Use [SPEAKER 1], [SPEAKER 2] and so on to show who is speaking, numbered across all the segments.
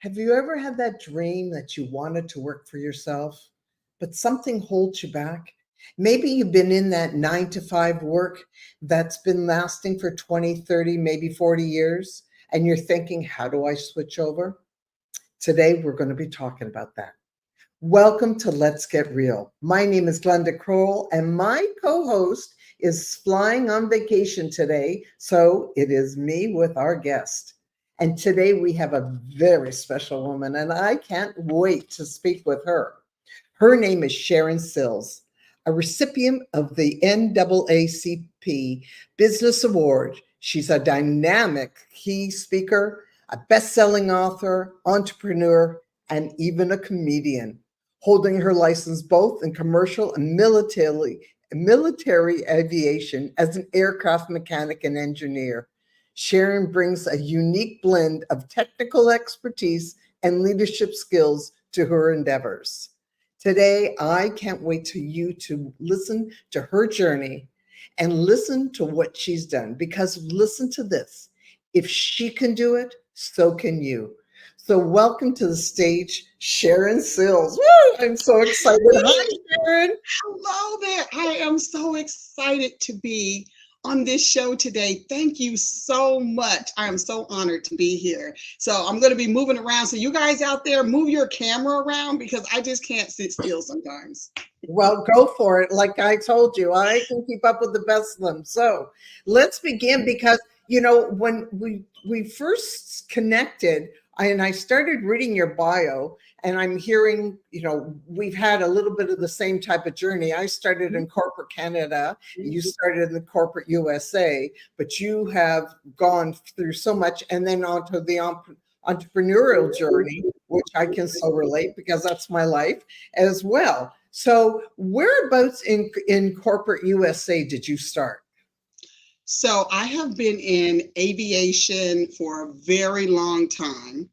[SPEAKER 1] Have you ever had that dream that you wanted to work for yourself, but something holds you back? Maybe you've been in that 9 to 5 work that's been lasting for 20, 30, maybe 40 years, and you're thinking, how do I switch over? Today, we're going to be talking about that. Welcome to Let's Get Real. My name is Glenda Kroll, and my co-host is flying on vacation today, so it is me with our guest. And today we have a very special woman, and I can't wait to speak with her. Her name is Sharon Sills, a recipient of the NAACP Business Award. She's a dynamic key speaker, a best-selling author, entrepreneur, and even a comedian, holding her license both in commercial and military aviation as an aircraft mechanic and engineer. Sharon brings a unique blend of technical expertise and leadership skills to her endeavors. Today, I can't wait for you to listen to her journey and listen to what she's done, because listen to this. If she can do it, so can you. So welcome to the stage, Sharon Sills. Woo! I'm so excited. Hi, Sharon.
[SPEAKER 2] Hello there. I am so excited to be on this show today. Thank you so much. I am so honored to be here. So I'm going to be moving around. So you guys out there, move your camera around because I just can't sit still sometimes.
[SPEAKER 1] Well, go for it. Like I told you, I can keep up with the best of them. So let's begin, because, when we first connected, and I started reading your bio, and I'm hearing, we've had a little bit of the same type of journey. I started in corporate Canada, you started in the corporate USA, but you have gone through so much, and then onto the entrepreneurial journey, which I can so relate because that's my life as well. So whereabouts in corporate USA did you start?
[SPEAKER 2] So I have been in aviation for a very long time.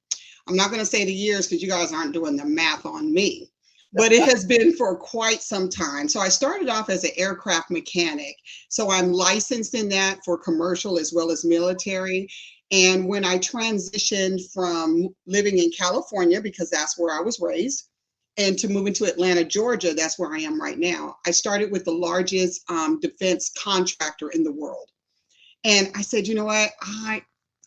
[SPEAKER 2] I'm not going to say the years because you guys aren't doing the math on me, but it has been for quite some time. So I started off as an aircraft mechanic. So I'm licensed in that for commercial as well as military. And when I transitioned from living in California, because that's where I was raised, and to moving to Atlanta, Georgia, that's where I am right now, I started with the largest defense contractor in the world. And I said, you know what,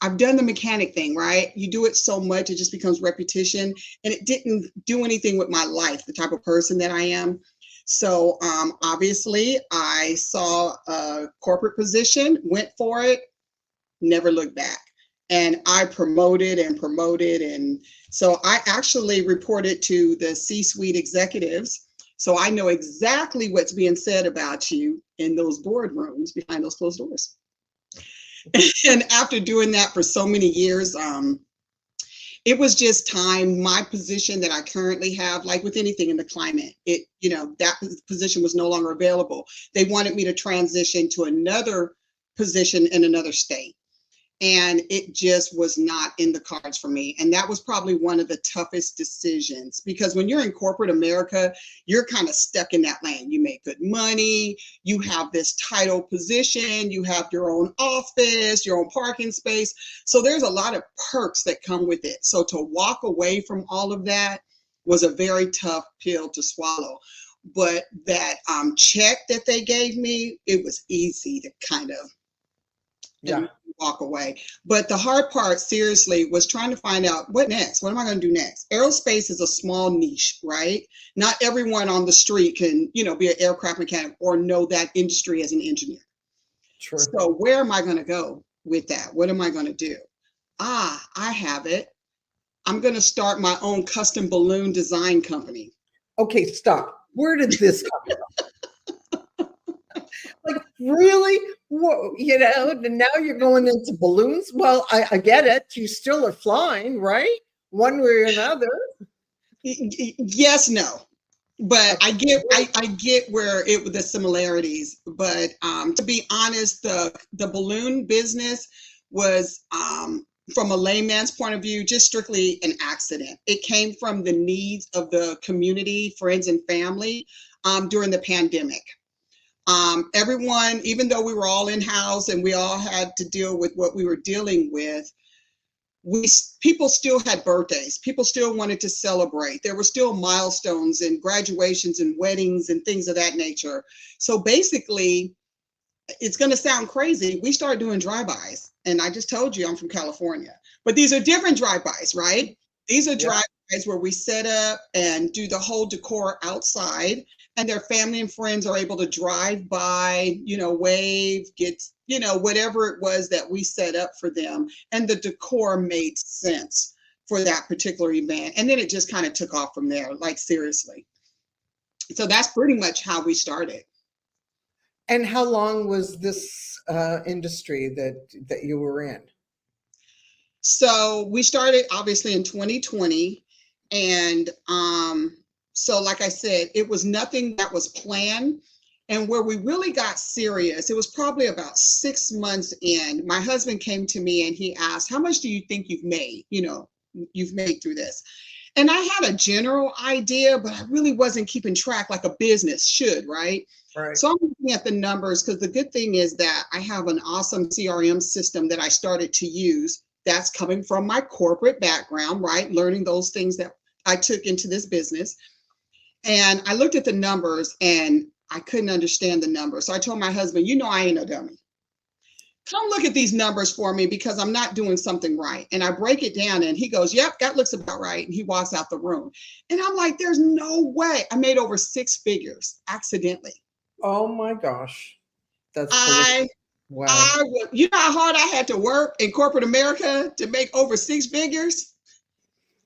[SPEAKER 2] I've done the mechanic thing, right? You do it so much, it just becomes repetition. And it didn't do anything with my life, the type of person that I am. So obviously, I saw a corporate position, went for it, never looked back. And I promoted and promoted. And so I actually reported to the C-suite executives. So I know exactly what's being said about you in those boardrooms behind those closed doors. And after doing that for so many years, it was just time. My position that I currently have, like with anything in the climate, that position was no longer available. They wanted me to transition to another position in another state. And it just was not in the cards for me. And that was probably one of the toughest decisions, because when you're in corporate America, you're kind of stuck in that lane. You make good money, you have this title position, you have your own office, your own parking space. So there's a lot of perks that come with it. So to walk away from all of that was a very tough pill to swallow. But that check that they gave me, it was easy to kind of walk away. But the hard part, seriously, was trying to find out what next. What am I going to do next? Aerospace is a small niche, right? Not everyone on the street can, be an aircraft mechanic or know that industry as an engineer. True. So where am I going to go with that? What am I going to do? I have it. I'm going to start my own custom balloon design company.
[SPEAKER 1] Okay, stop. Where did this come from? Like, really? Now you're going into balloons? Well, I get it. You still are flying, right? One way or another.
[SPEAKER 2] Yes, no. But I get where the similarities. But to be honest, the balloon business was, from a layman's point of view, just strictly an accident. It came from the needs of the community, friends and family during the pandemic. Everyone, even though we were all in house and we all had to deal with what we were dealing with, people still had birthdays. People still wanted to celebrate. There were still milestones and graduations and weddings and things of that nature. So basically, it's going to sound crazy. We started doing drive-bys. And I just told you I'm from California. But these are different drive-bys, right? These are drive-bys where we set up and do the whole decor outside, and their family and friends are able to drive by, wave, get, whatever it was that we set up for them. And the decor made sense for that particular event. And then it just kind of took off from there, like seriously. So that's pretty much how we started.
[SPEAKER 1] And how long was this industry that you were in?
[SPEAKER 2] So we started obviously in 2020. And so like I said, it was nothing that was planned. And where we really got serious, it was probably about 6 months in. My husband came to me and he asked, how much do you think you've made, you've made through this? And I had a general idea, but I really wasn't keeping track like a business should, right?
[SPEAKER 1] Right.
[SPEAKER 2] So I'm looking at the numbers, because the good thing is that I have an awesome CRM system that I started to use that's coming from my corporate background, right? Learning those things that I took into this business. And I looked at the numbers and I couldn't understand the numbers. So I told my husband, I ain't a dummy. Come look at these numbers for me, because I'm not doing something right. And I break it down and he goes, yep, that looks about right. And he walks out the room. And I'm like, there's no way. I made over 6 figures accidentally.
[SPEAKER 1] Oh my gosh. That's wow.
[SPEAKER 2] You know how hard I had to work in corporate America to make over 6 figures?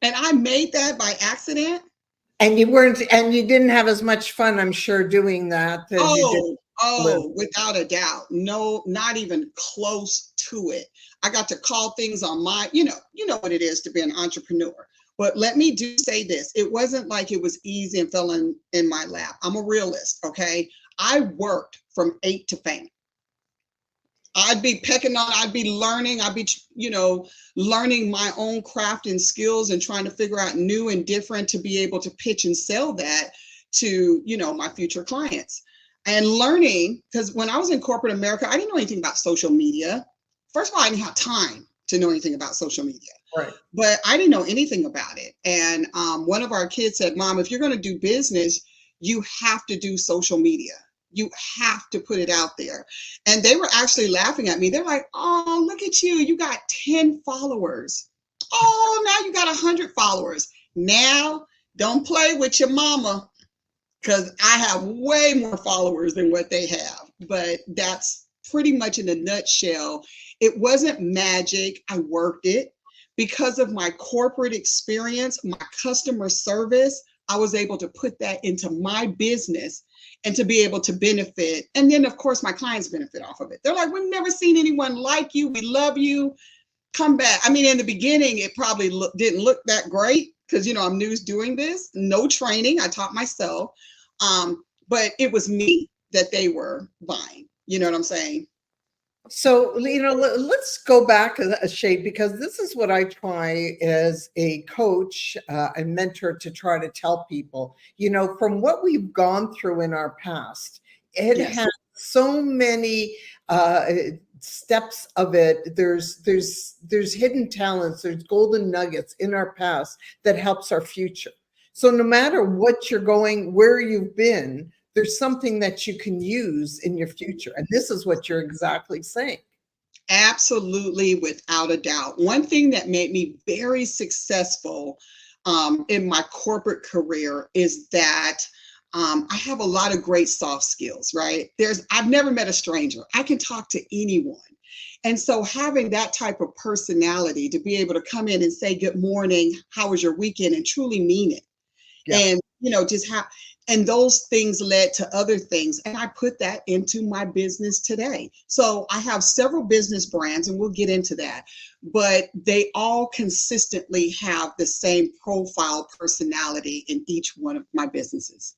[SPEAKER 2] And I made that by accident.
[SPEAKER 1] And you didn't have as much fun, I'm sure, doing that as you did.
[SPEAKER 2] Without a doubt. No, not even close to it. I got to call things on my, you know what it is to be an entrepreneur. But let me say this. It wasn't like it was easy and fell in my lap. I'm a realist, okay? I worked from 8 to fame. I'd be I'd be learning, learning my own craft and skills and trying to figure out new and different to be able to pitch and sell that to, my future clients. And learning, because when I was in corporate America, I didn't know anything about social media. First of all, I didn't have time to know anything about social media.
[SPEAKER 1] Right.
[SPEAKER 2] But I didn't know anything about it. And one of our kids said, Mom, if you're going to do business, you have to do social media. You have to put it out there. And they were actually laughing at me. They're like, oh, look at you. You got 10 followers. Oh, now you got 100 followers. Now, don't play with your mama, because I have way more followers than what they have. But that's pretty much in a nutshell. It wasn't magic. I worked it. Because of my corporate experience, my customer service, I was able to put that into my business and to be able to benefit. And then, of course, my clients benefit off of it. They're like, we've never seen anyone like you. We love you. Come back. I mean, in the beginning, it probably didn't look that great, because, I'm new doing this. No training. I taught myself. But it was me that they were buying. You know what I'm saying?
[SPEAKER 1] So, let's go back a shade, because this is what I try as a coach and mentor to try to tell people, from what we've gone through in our past, it has so many steps of it. There's hidden talents, there's golden nuggets in our past that helps our future. So no matter what you're going, where you've been, there's something that you can use in your future. And this is what you're exactly saying.
[SPEAKER 2] Absolutely, without a doubt. One thing that made me very successful in my corporate career is that I have a lot of great soft skills, right? I've never met a stranger. I can talk to anyone. And so having that type of personality to be able to come in and say, good morning, how was your weekend, and truly mean it. Yeah. And, and those things led to other things. And I put that into my business today. So I have several business brands, and we'll get into that, but they all consistently have the same profile personality in each one of my businesses.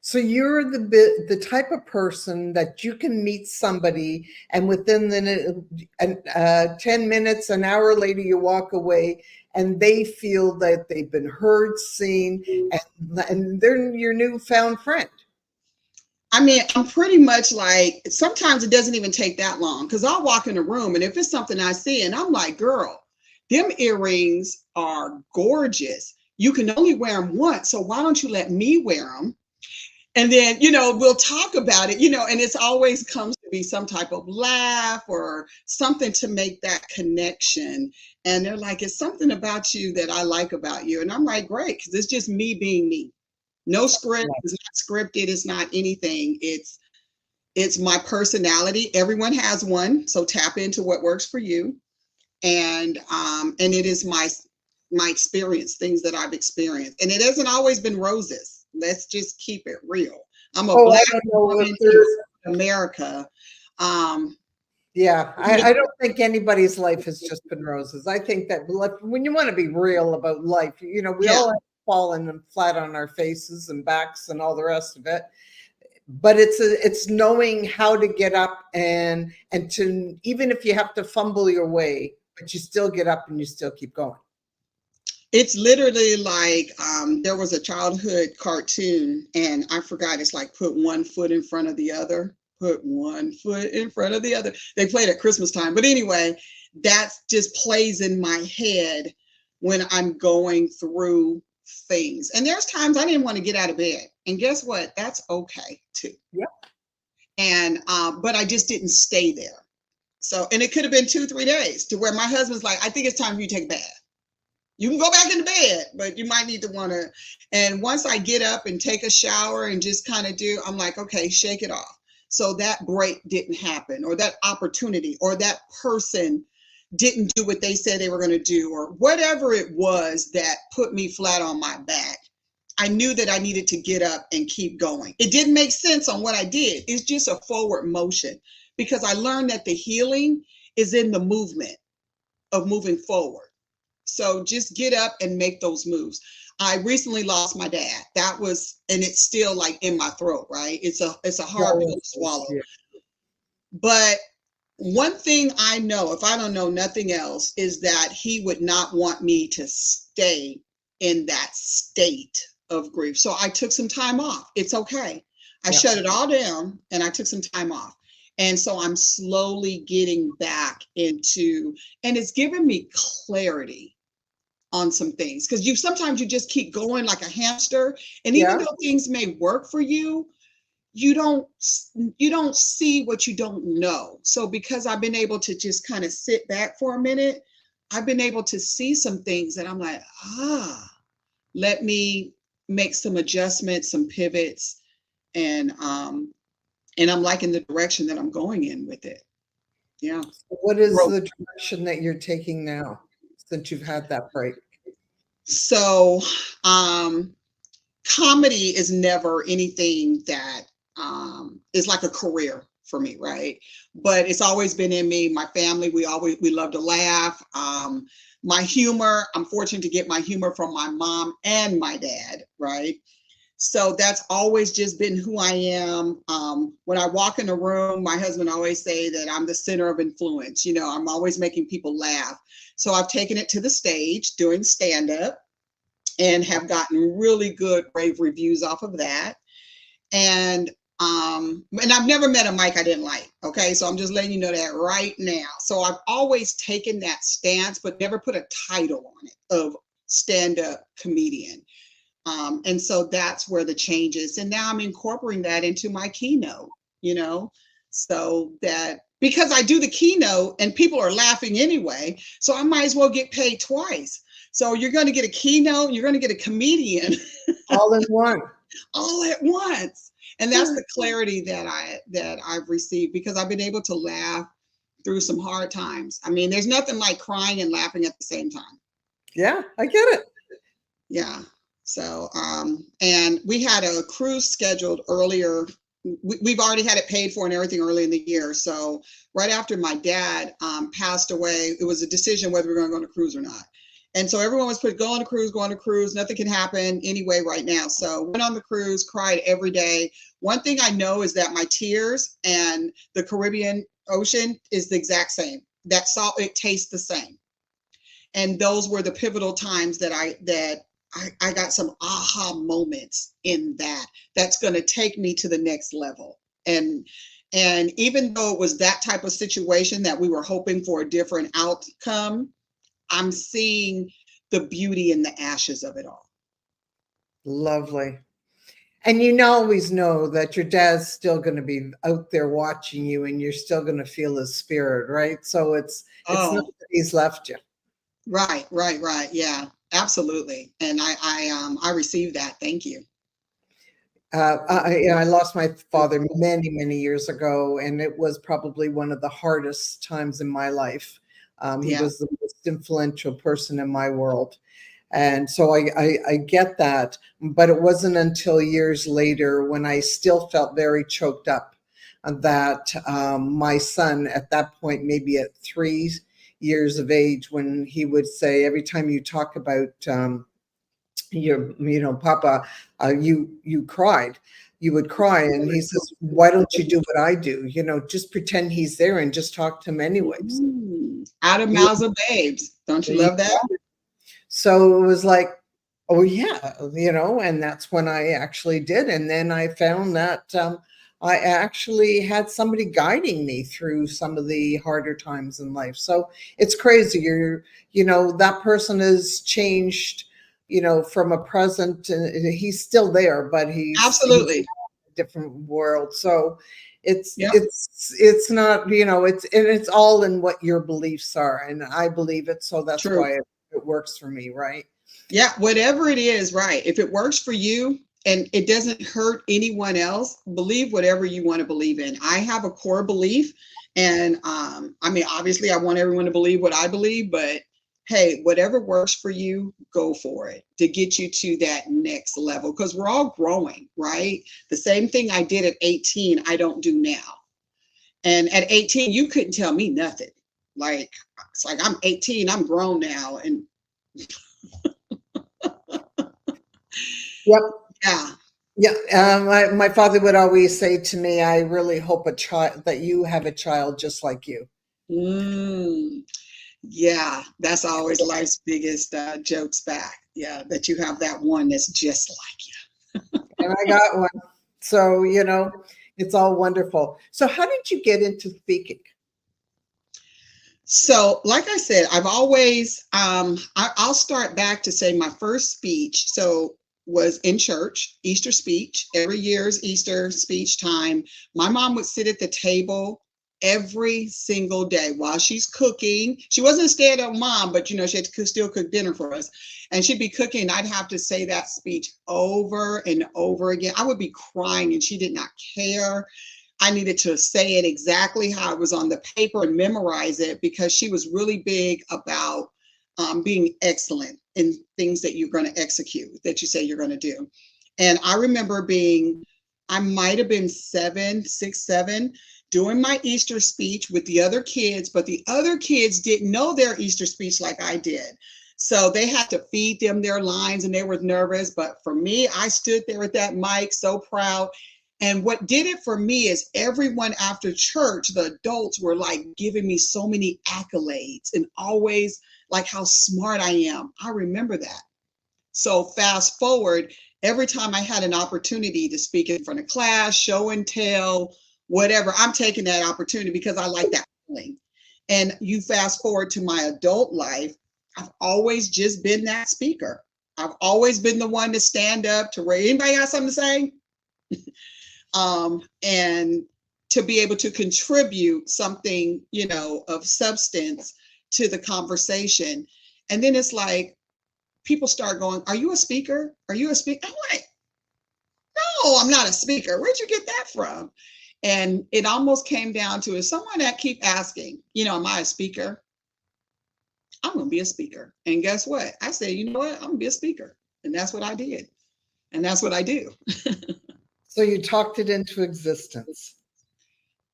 [SPEAKER 1] So you're the type of person that you can meet somebody, and within 10 minutes, an hour later, you walk away and they feel that they've been heard, seen, and they're your newfound friend.
[SPEAKER 2] I mean, I'm pretty much like, sometimes it doesn't even take that long, because I'll walk in a room and if it's something I see and I'm like, girl, them earrings are gorgeous. You can only wear them once, so why don't you let me wear them? And then, we'll talk about it, and it's always comes to be some type of laugh or something to make that connection. And they're like, it's something about you that I like about you. And I'm like, great, because it's just me being me. No script, it's not scripted, it's not anything. It's my personality. Everyone has one, so tap into what works for you. And it is my experience, things that I've experienced. And it hasn't always been roses. Let's just keep it real. I'm a Black woman in America.
[SPEAKER 1] Yeah, I don't think anybody's life has just been roses. I think that when you want to be real about life, we all have fallen flat on our faces and backs and all the rest of it. But it's knowing how to get up and to, even if you have to fumble your way, but you still get up and you still keep going.
[SPEAKER 2] It's literally like there was a childhood cartoon, and I forgot, it's like put one foot in front of the other, put one foot in front of the other. They played at Christmas time. But anyway, that just plays in my head when I'm going through things. And there's times I didn't want to get out of bed. And guess what? That's okay too.
[SPEAKER 1] Yeah.
[SPEAKER 2] And but I just didn't stay there. So, and it could have been 2-3 days to where my husband's like, I think it's time for you to take a bath. You can go back into bed, but you might need to and once I get up and take a shower and just kind of I'm like, okay, shake it off. So that break didn't happen, or that opportunity, or that person didn't do what they said they were going to do, or whatever it was that put me flat on my back. I knew that I needed to get up and keep going. It didn't make sense on what I did. It's just a forward motion, because I learned that the healing is in the movement of moving forward. So just get up and make those moves. I recently lost my dad. And it's still like in my throat, right? It's a hard pill to swallow. Yeah. But one thing I know, if I don't know nothing else, is that he would not want me to stay in that state of grief. So I took some time off. It's okay. I shut it all down and I took some time off. And so I'm slowly getting back into, and it's given me clarity on some things, because sometimes you just keep going like a hamster, and even though things may work for you, you don't see what you don't know. So because I've been able to just kind of sit back for a minute, I've been able to see some things that I'm like, let me make some adjustments, some pivots, and I'm liking the direction that I'm going in with it. Yeah.
[SPEAKER 1] What is the direction that you're taking now, since you've had that break?
[SPEAKER 2] So, comedy is never anything that is like a career for me, right? But it's always been in me. My family, we love to laugh. My humor, I'm fortunate to get my humor from my mom and my dad, right? So that's always just been who I am. When I walk in a room, my husband always say that I'm the center of influence. I'm always making people laugh. So I've taken it to the stage doing stand-up and have gotten really good, rave reviews off of that. And I've never met a mic I didn't like. Okay, so I'm just letting you know that right now. So I've always taken that stance, but never put a title on it of stand-up comedian. And so that's where the change is. And now I'm incorporating that into my keynote, so that, because I do the keynote and people are laughing anyway, so I might as well get paid twice. So you're going to get a keynote, you're going to get a comedian
[SPEAKER 1] all in one,
[SPEAKER 2] all at once. And that's the clarity that I've received, because I've been able to laugh through some hard times. I mean, there's nothing like crying and laughing at the same time.
[SPEAKER 1] Yeah, I get it.
[SPEAKER 2] Yeah. So, and we had a cruise scheduled earlier. We've already had it paid for and everything early in the year. So right after my dad passed away, it was a decision whether we were going to go on a cruise or not. And so everyone was go on a cruise. Nothing can happen anyway right now. So went on the cruise, cried every day. One thing I know is that my tears and the Caribbean Ocean is the exact same. That salt, it tastes the same. And those were the pivotal times that I got some aha moments in that. That's going to take me to the next level. And even though it was that type of situation that we were hoping for a different outcome, I'm seeing the beauty in the ashes of it all.
[SPEAKER 1] Lovely. And you always know that your dad's still going to be out there watching you and you're still going to feel his spirit, right? So it's not
[SPEAKER 2] Oh,
[SPEAKER 1] that he's left you.
[SPEAKER 2] right, right, right. Yeah, absolutely. And I received that. Thank you.
[SPEAKER 1] I lost my father many, many years ago, and it was probably one of the hardest times in my life. He
[SPEAKER 2] Yeah.
[SPEAKER 1] was the most influential person in my world. And so I get that. But it wasn't until years later when I still felt very choked up that my son, at that point, maybe at 3 years of age, when he would say, every time you talk about Papa, you cried. You would cry, and he says, "Why don't you do what I do? Just pretend he's there and just talk to him anyways."
[SPEAKER 2] Out of
[SPEAKER 1] Yeah,
[SPEAKER 2] mouths of babes. Don't you
[SPEAKER 1] yeah.
[SPEAKER 2] love that?
[SPEAKER 1] So it was like, oh yeah, and that's when I actually did, and then I found that I actually had somebody guiding me through some of the harder times in life. So it's crazy. That person has changed, from a present. He's still there, but he's in
[SPEAKER 2] Absolutely.
[SPEAKER 1] a different world. So it's
[SPEAKER 2] Yep.
[SPEAKER 1] it's not, it's all in what your beliefs are, and I believe it. So that's
[SPEAKER 2] True.
[SPEAKER 1] why it works for me, right?
[SPEAKER 2] Yeah, whatever it is, right. If it works for you and it doesn't hurt anyone else, believe whatever you want to believe in. I have a core belief, and I mean, obviously, I want everyone to believe what I believe, but hey, whatever works for you, go for it to get you to that next level because we're all growing, right? The same thing I did at 18, I don't do now. And at 18, you couldn't tell me nothing. Like, it's like I'm 18, I'm grown now. And
[SPEAKER 1] Yep.
[SPEAKER 2] yeah.
[SPEAKER 1] Yeah, my father would always say to me, "I really hope that you have a child just like you."
[SPEAKER 2] Mm, yeah, that's always life's biggest jokes back. Yeah, that you have that one that's just like you.
[SPEAKER 1] And I got one. So, it's all wonderful. So, how did you get into speaking?
[SPEAKER 2] So, like I said, I've always, I'll start back to say my first speech. So, was in church, Easter speech. Every year's Easter speech time. My mom would sit at the table every single day while she's cooking. She wasn't a stay-at-home mom, but she had to still cook dinner for us. And she'd be cooking. I'd have to say that speech over and over again. I would be crying, and she did not care. I needed to say it exactly how it was on the paper and memorize it because she was really big about being excellent in things that you're going to execute, that you say you're going to do. And I remember I might have been 7, doing my Easter speech with the other kids, but the other kids didn't know their Easter speech like I did. So they had to feed them their lines and they were nervous. But for me, I stood there with that mic, so proud. And what did it for me is everyone after church, the adults were like giving me so many accolades and always like how smart I am. I remember that. So fast forward, every time I had an opportunity to speak in front of class, show and tell, whatever, I'm taking that opportunity because I like that feeling. And you fast forward to my adult life, I've always just been that speaker. I've always been the one to stand up to where anybody got something to say, and to be able to contribute something, of substance to the conversation. And then it's like people start going, "Are you a speaker? Are you a speaker?" I'm like, "No, I'm not a speaker. Where'd you get that from?" And it almost came down to, is someone that keep asking, "Am I a speaker?" I'm going to be a speaker. And guess what? I said, "You know what? I'm going to be a speaker." And that's what I did. And that's what I do.
[SPEAKER 1] So you talked it into existence.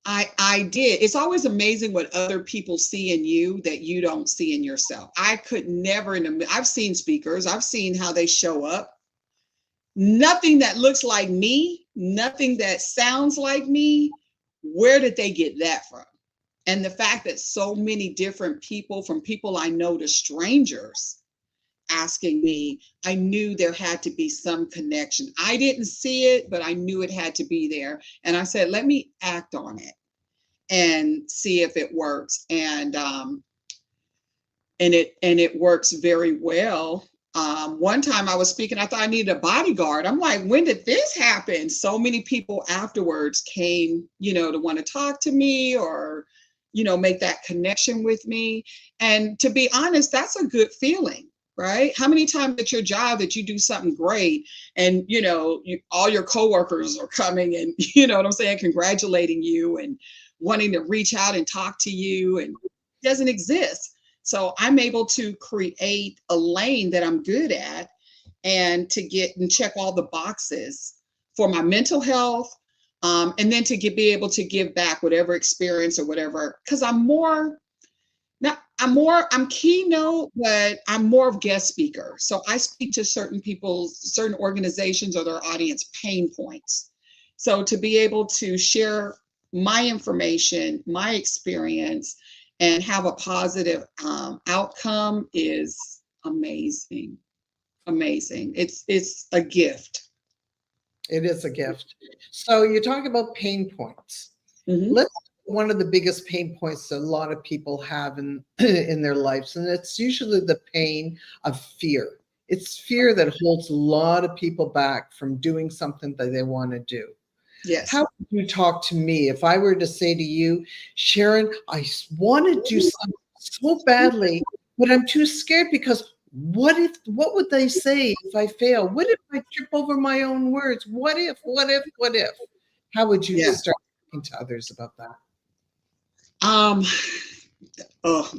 [SPEAKER 2] I did. It's always amazing what other people see in you that you don't see in yourself. I could never I've seen speakers, I've seen how they show up. Nothing that looks like me, nothing that sounds like me. Where did they get that from? And the fact that so many different people, from people I know to strangers, asking me, I knew there had to be some connection. I didn't see it, but I knew it had to be there. And I said, let me act on it and see if it works. And and it works very well. One time I was speaking, I thought I needed a bodyguard. I'm like, when did this happen? So many people afterwards came, to want to talk to me or, make that connection with me. And to be honest, that's a good feeling, right? How many times at your job that you do something great and, all your coworkers are coming and, what I'm saying, congratulating you and wanting to reach out and talk to you, and it doesn't exist. So I'm able to create a lane that I'm good at and to get and check all the boxes for my mental health. And then to be able to give back whatever experience or whatever, because I'm keynote, but I'm more of guest speaker. So I speak to certain organizations or their audience pain points. So to be able to share my information, my experience, and have a positive outcome is amazing. Amazing. It's a gift.
[SPEAKER 1] It is a gift. So you talk about pain points.
[SPEAKER 2] Mm-hmm.
[SPEAKER 1] Let's one of the biggest pain points that a lot of people have in their lives, and it's usually the pain of fear. It's fear that holds a lot of people back from doing something that they want to do.
[SPEAKER 2] Yes.
[SPEAKER 1] How would you talk to me if I were to say to you, Sharon, I want to do something so badly, but I'm too scared because what would they say if I fail? What if I trip over my own words? What if? How would you start talking to others about that?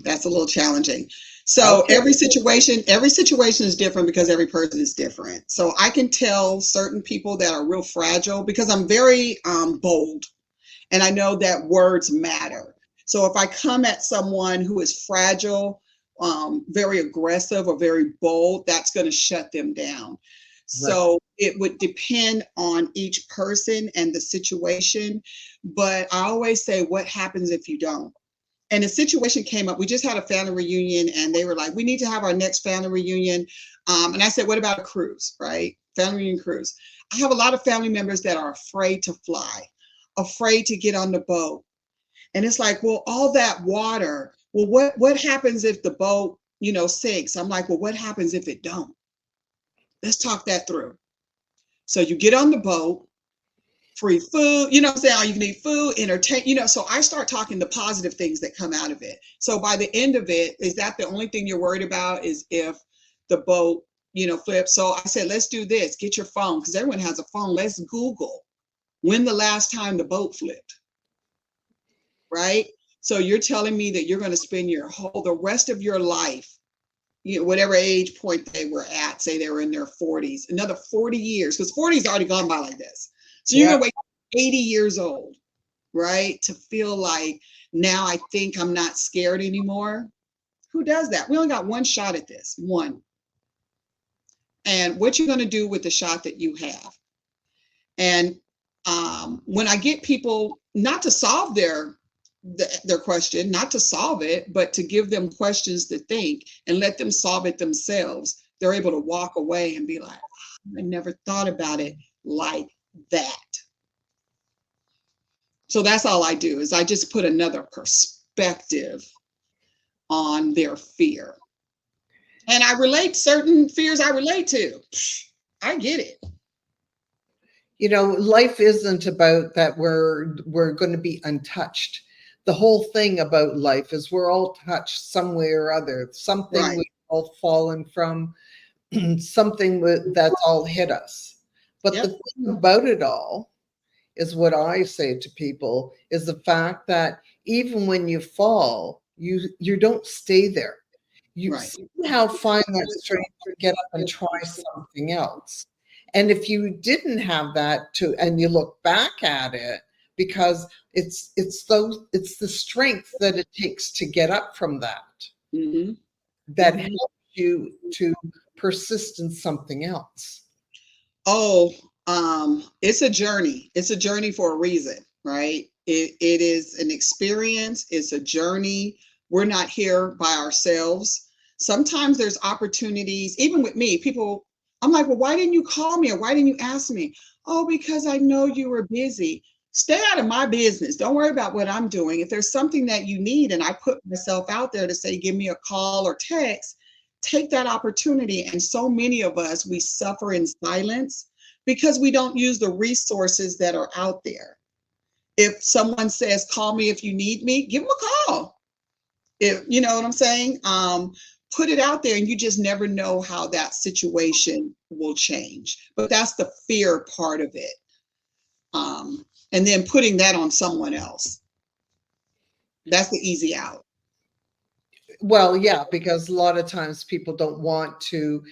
[SPEAKER 2] That's a little challenging. So every situation is different because every person is different. So I can tell certain people that are real fragile because I'm very bold, and I know that words matter. So if I come at someone who is fragile, very aggressive or very bold, that's going to shut them down. Right. So it would depend on each person and the situation. But I always say, what happens if you don't? And a situation came up. We just had a family reunion and they were like, we need to have our next family reunion. And I said, what about a cruise, right? Family reunion cruise. I have a lot of family members that are afraid to fly, afraid to get on the boat. And it's like, well, all that water, well, what happens if the boat, sinks? I'm like, well, what happens if it don't? Let's talk that through. So you get on the boat, free food, what I'm saying? You can eat food, entertain, so I start talking the positive things that come out of it. So by the end of it, is that the only thing you're worried about is if the boat, flips? So I said, let's do this. Get your phone, because everyone has a phone. Let's Google when the last time the boat flipped, right? So you're telling me that you're going to spend the rest of your life, whatever age point they were at, say they were in their 40s, another 40 years, because 40 is already gone by like this. So you're going to wait 80 years old, right? To feel like now I think I'm not scared anymore. Who does that? We only got one shot at this, one. And what you're going to do with the shot that you have. And when I get people not to solve their question, not to solve it, but to give them questions to think and let them solve it themselves, they're able to walk away and be like, I never thought about it like that. So that's all I do, is I just put another perspective on their fear. And I relate certain fears I relate to. I get it.
[SPEAKER 1] Life isn't about that we're going to be untouched. The whole thing about life is we're all touched some way or other. Something we've all fallen from, something that's all hit us. But the thing about it all is what I say to people is the fact that even when you fall, you don't stay there. You somehow find that strength to get up and try something else. And if you didn't have that and you look back at it, because it's the strength that it takes to get up from that, that helps you to persist in something else.
[SPEAKER 2] It's a journey. It's a journey for a reason, right? It is an experience. It's a journey. We're not here by ourselves. Sometimes there's opportunities, even with me, people, I'm like, well, why didn't you call me? Or why didn't you ask me? Oh, because I know you were busy. stay out of my business. Don't worry about what I'm doing. If there's something that you need and I put myself out there to say, give me a call or text, take that opportunity. And so many of us, we suffer in silence because we don't use the resources that are out there. If someone says, call me if you need me, give them a call. If you know what I'm saying, put it out there, and you just never know how that situation will change. But that's the fear part of it. And then putting that on someone else. That's the easy out.
[SPEAKER 1] Well, yeah, because a lot of times people don't want to.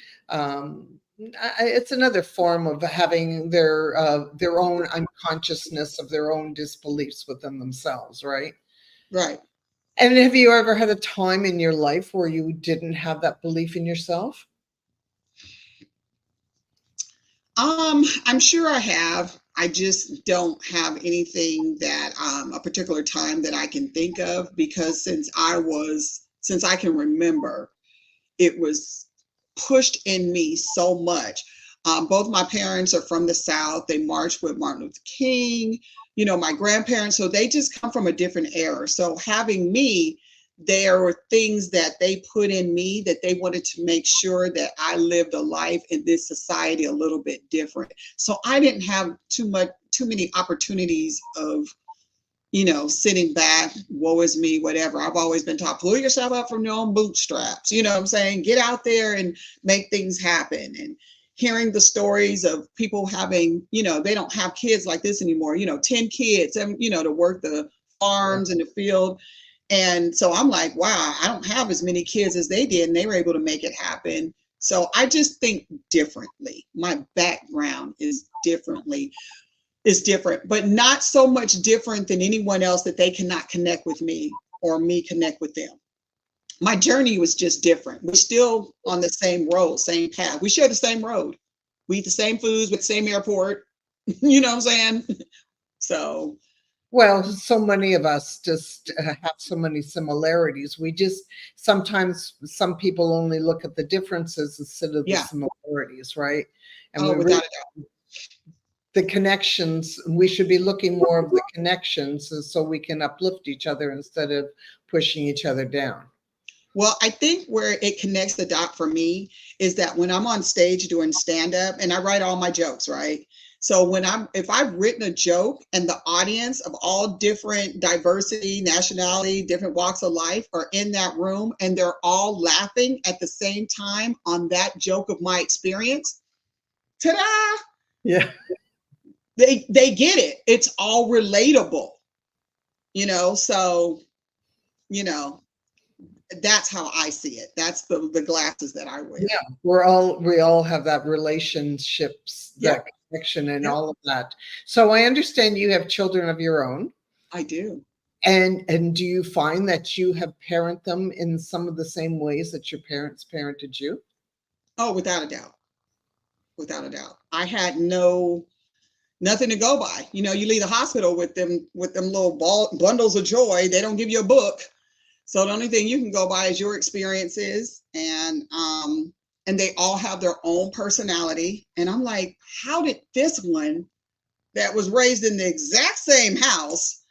[SPEAKER 1] It's another form of having their own unconsciousness of their own disbeliefs within themselves, right?
[SPEAKER 2] Right.
[SPEAKER 1] And have you ever had a time in your life where you didn't have that belief in yourself?
[SPEAKER 2] I'm sure I have. I just don't have anything that a particular time that I can think of, because since I can remember, it was pushed in me so much. Both my parents are from the South. They marched with Martin Luther King, my grandparents, so they just come from a different era. So having me, there were things that they put in me that they wanted to make sure that I lived a life in this society a little bit different. So I didn't have too many opportunities of, sitting back, woe is me, whatever. I've always been taught, pull yourself up from your own bootstraps. You know what I'm saying? Get out there and make things happen. And hearing the stories of people having, they don't have kids like this anymore, 10 kids, and, to work the farms in the field. And so I'm like, wow, I don't have as many kids as they did, and they were able to make it happen. So I just think differently. My background is different, but not so much different than anyone else that they cannot connect with me or me connect with them. My journey was just different. We're still on the same road, same path. We share the same road. We eat the same foods with the same airport. You know what I'm saying? So.
[SPEAKER 1] Well, so many of us just have so many similarities. We just sometimes some people only look at the differences instead of the similarities, right? And
[SPEAKER 2] without a doubt.
[SPEAKER 1] The connections, we should be looking more of the connections so we can uplift each other instead of pushing each other down.
[SPEAKER 2] Well, I think where it connects the dot for me is that when I'm on stage doing stand-up, and I write all my jokes, right? So if I've written a joke and the audience of all different diversity, nationality, different walks of life are in that room and they're all laughing at the same time on that joke of my experience, ta-da!
[SPEAKER 1] Yeah.
[SPEAKER 2] They get it. It's all relatable, so, that's how I see it. That's the glasses that I wear.
[SPEAKER 1] Yeah, we all have that relationships, that connection and all of that. So I understand you have children of your own.
[SPEAKER 2] I do.
[SPEAKER 1] And do you find that you have parented them in some of the same ways that your parents parented you?
[SPEAKER 2] Oh, without a doubt. Without a doubt. I had nothing to go by. You leave the hospital with them little bundles of joy. They don't give you a book. So the only thing you can go by is your experiences, and they all have their own personality. And I'm like, how did this one that was raised in the exact same house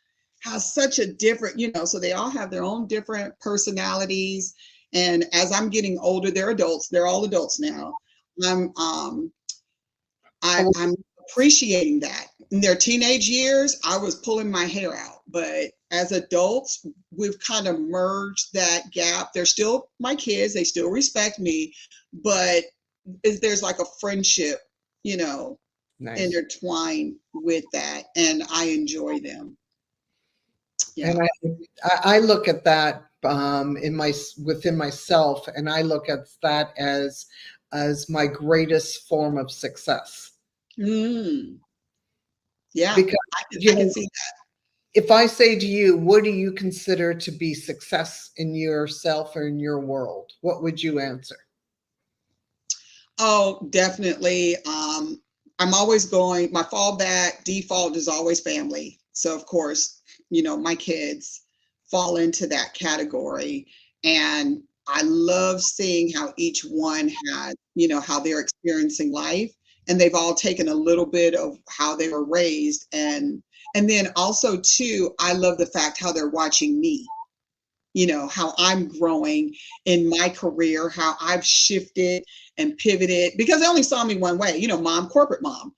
[SPEAKER 2] has such a different, so they all have their own different personalities. And as I'm getting older, they're adults. They're all adults now. I'm appreciating that. In their teenage years, I was pulling my hair out, but as adults, we've kind of merged that gap. They're still my kids. They still respect me, but there's like a friendship,
[SPEAKER 1] Nice.
[SPEAKER 2] Intertwined with that. And I enjoy them. Yeah.
[SPEAKER 1] And I look at that within myself, and I look at that as my greatest form of success.
[SPEAKER 2] Yeah,
[SPEAKER 1] because
[SPEAKER 2] I can see that.
[SPEAKER 1] If I say to you, what do you consider to be success in yourself or in your world? What would you answer?
[SPEAKER 2] Oh, definitely. I'm always going, my fallback default is always family. So of course, my kids fall into that category. And I love seeing how each one has, how they're experiencing life. and they've all taken a little bit of how they were raised. And then also too, I love the fact how they're watching me, how I'm growing in my career, how I've shifted and pivoted, because they only saw me one way, mom, corporate mom,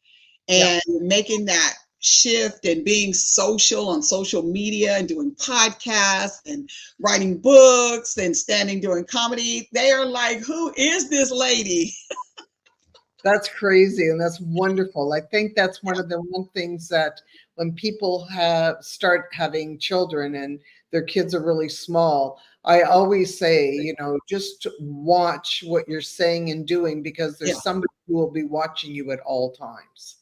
[SPEAKER 1] Yeah.
[SPEAKER 2] and making that shift and being social on social media and doing podcasts and writing books and standing doing comedy. They are like, who is this lady?
[SPEAKER 1] That's crazy, and that's wonderful. I think that's one of the things that when people start having children and their kids are really small, I always say, just watch what you're saying and doing, because
[SPEAKER 2] Yeah.
[SPEAKER 1] there's somebody who will be watching you at all times.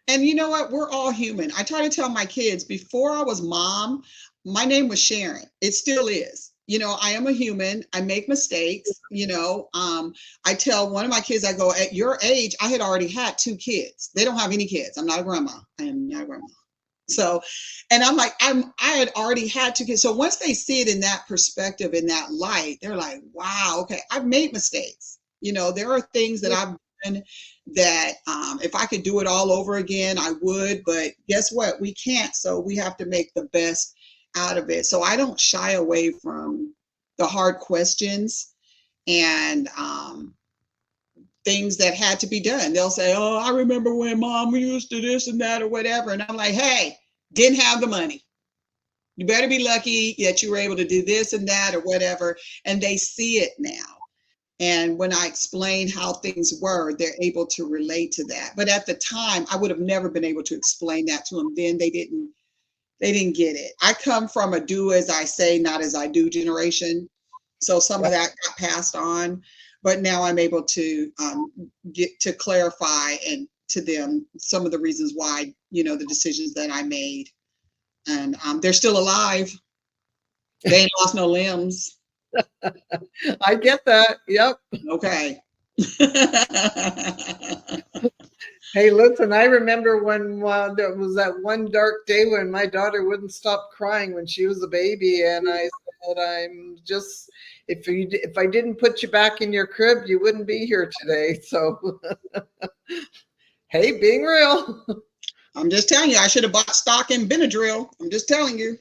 [SPEAKER 2] And you know what? We're all human. I try to tell my kids, before I was mom, my name was Sharon. It still is. I am a human. I make mistakes. I tell one of my kids, I go, at your age, I had already had 2 kids. They don't have any kids. I'm not a grandma. I am not a grandma. So, and I'm like, I had already had 2 kids. So once they see it in that perspective, in that light, they're like, wow, okay, I've made mistakes. There are things that I've done that if I could do it all over again, I would. But guess what? We can't. So we have to make the best out of it. So I don't shy away from the hard questions and things that had to be done. They'll say, oh, I remember when mom used to this and that or whatever. And I'm like, hey, didn't have the money. You better be lucky that you were able to do this and that or whatever. And they see it now. And when I explain how things were, they're able to relate to that. But at the time, I would have never been able to explain that to them. Then they didn't get it. I come from a do as I say, not as I do generation. So some of that got passed on, but now I'm able to get to clarify and to them some of the reasons why, the decisions that I made. And they're still alive. They ain't lost no limbs.
[SPEAKER 1] I get that. Yep.
[SPEAKER 2] Okay.
[SPEAKER 1] Hey, listen, I remember when there was that one dark day when my daughter wouldn't stop crying when she was a baby. And I said, I'm just, if I didn't put you back in your crib, you wouldn't be here today. So, hey, being real.
[SPEAKER 2] I'm just telling you, I should have bought stock in Benadryl. I'm just telling you.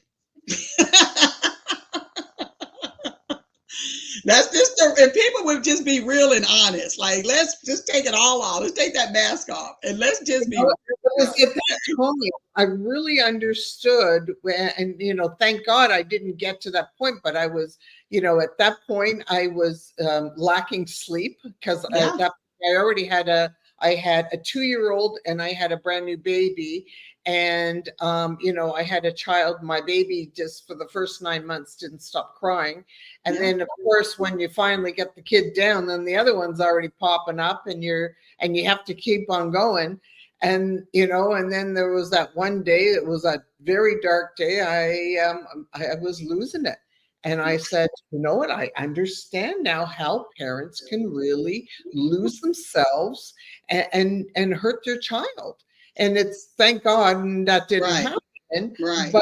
[SPEAKER 2] That's just, if people would just be real and honest, like, let's just take it all off. Let's take that mask off and let's just be real.
[SPEAKER 1] It was at that time I really understood, and thank God I didn't get to that point, but I was, at that point I was lacking sleep, because
[SPEAKER 2] Yeah.
[SPEAKER 1] at that point I had a 2-year-old and I had a brand new baby. And, I had a child, my baby just for the first 9 months didn't stop crying. And
[SPEAKER 2] Yeah.
[SPEAKER 1] then of course, when you finally get the kid down, then the other one's already popping up and you have to keep on going. And, and then there was that one day, it was a very dark day. I was losing it. And I said, you know what? I understand now how parents can really lose themselves and hurt their child. And it's, thank God that didn't
[SPEAKER 2] Right.
[SPEAKER 1] happen.
[SPEAKER 2] Right.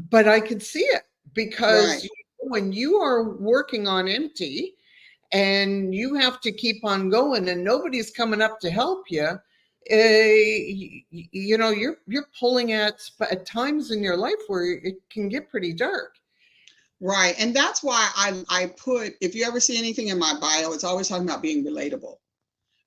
[SPEAKER 1] But I could see it, because
[SPEAKER 2] Right.
[SPEAKER 1] when you are working on empty and you have to keep on going and nobody's coming up to help you, you're pulling at times in your life where it can get pretty dark.
[SPEAKER 2] Right. And that's why I put, if you ever see anything in my bio, it's always talking about being relatable,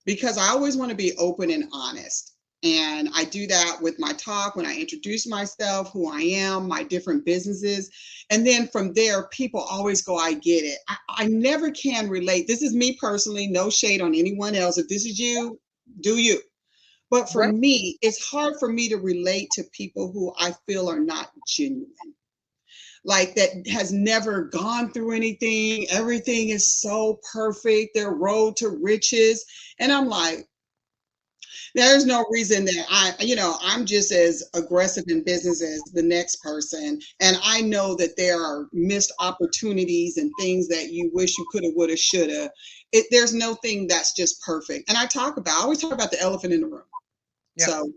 [SPEAKER 2] because I always want to be open and honest. And I do that with my talk, when I introduce myself, who I am, my different businesses. And then from there, people always go, I get it. I never can relate. This is me personally, no shade on anyone else. If this is you, do you. But for
[SPEAKER 1] Right.
[SPEAKER 2] me, it's hard for me to relate to people who I feel are not genuine, like that has never gone through anything. Everything is so perfect, their road to riches. And I'm like, there's no reason that I'm just as aggressive in business as the next person. And I know that there are missed opportunities and things that you wish you could have, would have, should have. There's no thing that's just perfect. And I always talk about the elephant in the room.
[SPEAKER 1] Yeah.
[SPEAKER 2] So,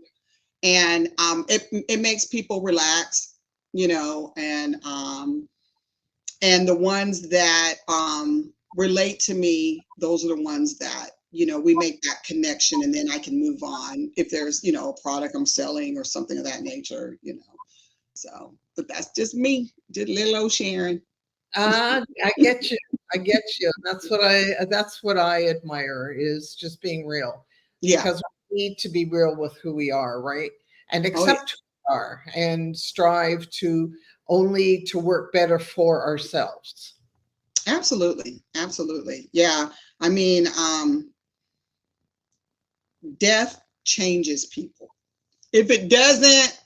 [SPEAKER 2] and it makes people relax, and the ones that relate to me, those are the ones that we make that connection, and then I can move on if there's, a product I'm selling or something of that nature. So, but that's just me, just little old Sharon.
[SPEAKER 1] I get you. I get you. That's what I admire is just being real,
[SPEAKER 2] Yeah.
[SPEAKER 1] because we need to be real with who we are, right? And
[SPEAKER 2] Oh, yeah.
[SPEAKER 1] accept who we are and strive to only to work better for ourselves.
[SPEAKER 2] Absolutely. Absolutely. Yeah. I mean, death changes people. If it doesn't,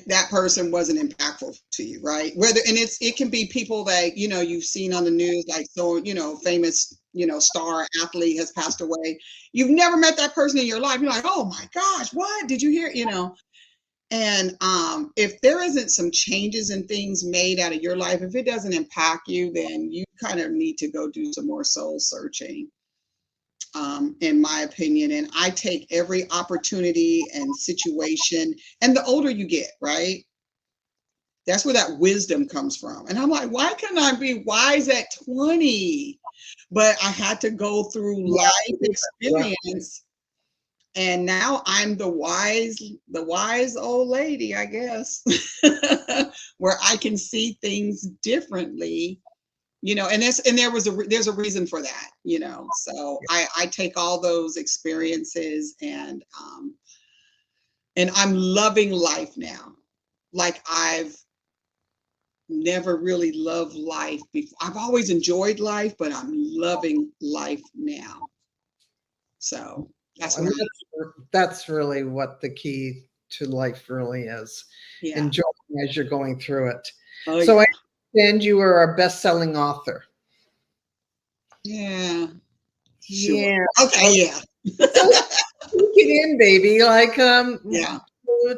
[SPEAKER 2] that person wasn't impactful to you, right? It can be people that you've seen on the news, like, so famous star athlete has passed away. You've never met that person in your life. You're like, oh my gosh, what did you hear? And if there isn't some changes and things made out of your life, if it doesn't impact you, then you kind of need to go do some more soul searching, in my opinion. And I take every opportunity and situation. And the older you get, right? That's where that wisdom comes from. And I'm like, why can't I be wise at 20? But I had to go through life
[SPEAKER 1] Yeah.
[SPEAKER 2] experience. And now I'm the wise old lady, I guess, where I can see things differently, and there's a reason for that. So I take all those experiences, and I'm loving life now. Like, I've never really loved life before. I've always enjoyed life, but I'm loving life now. So that's
[SPEAKER 1] And
[SPEAKER 2] where
[SPEAKER 1] that's really what the key to life really is.
[SPEAKER 2] yeah.
[SPEAKER 1] Enjoying as you're going through it.
[SPEAKER 2] Oh,
[SPEAKER 1] So I
[SPEAKER 2] yeah.
[SPEAKER 1] understand you are a best-selling author.
[SPEAKER 2] Yeah. Sure.
[SPEAKER 1] Yeah.
[SPEAKER 2] Okay, yeah.
[SPEAKER 1] So take it in, baby. Like,
[SPEAKER 2] Yeah.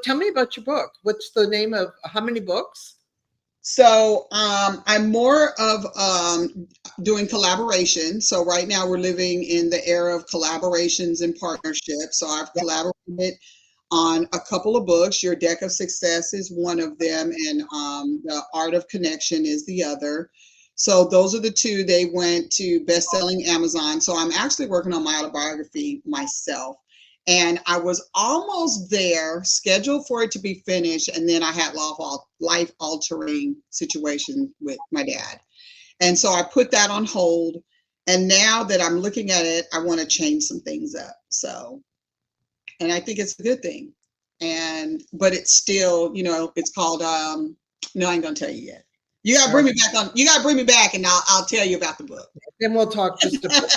[SPEAKER 1] tell me about your book. What's the name of how many books?
[SPEAKER 2] So I'm more of doing collaboration. So right now we're living in the era of collaborations and partnerships. So I've collaborated on a couple of books. Your Deck of Success is one of them, and The Art of Connection is the other. So those are the two. They went to best-selling Amazon. So I'm actually working on my autobiography myself. And I was almost there, scheduled for it to be finished, and then I had life-altering situation with my dad. And so I put that on hold. And now that I'm looking at it, I want to change some things up. So, and I think it's a good thing. But it's still, it's called no, I ain't gonna tell you yet. You gotta bring me back on. You gotta bring me back, and I'll tell you about the book.
[SPEAKER 1] Then we'll talk just a bit.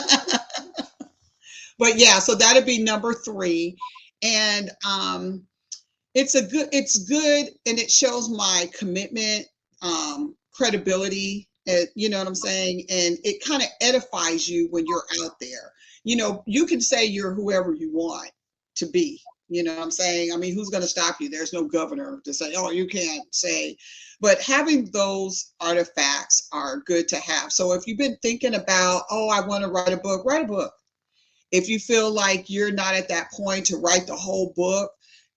[SPEAKER 2] But yeah, so that'd be number 3. And it's good, and it shows my commitment, credibility, you know what I'm saying? And it kind of edifies you when you're out there. You can say you're whoever you want to be. You know what I'm saying? I mean, who's going to stop you? There's no governor to say, oh, you can't say. But having those artifacts are good to have. So if you've been thinking about, oh, I want to write a book, write a book. If you feel like you're not at that point to write the whole book,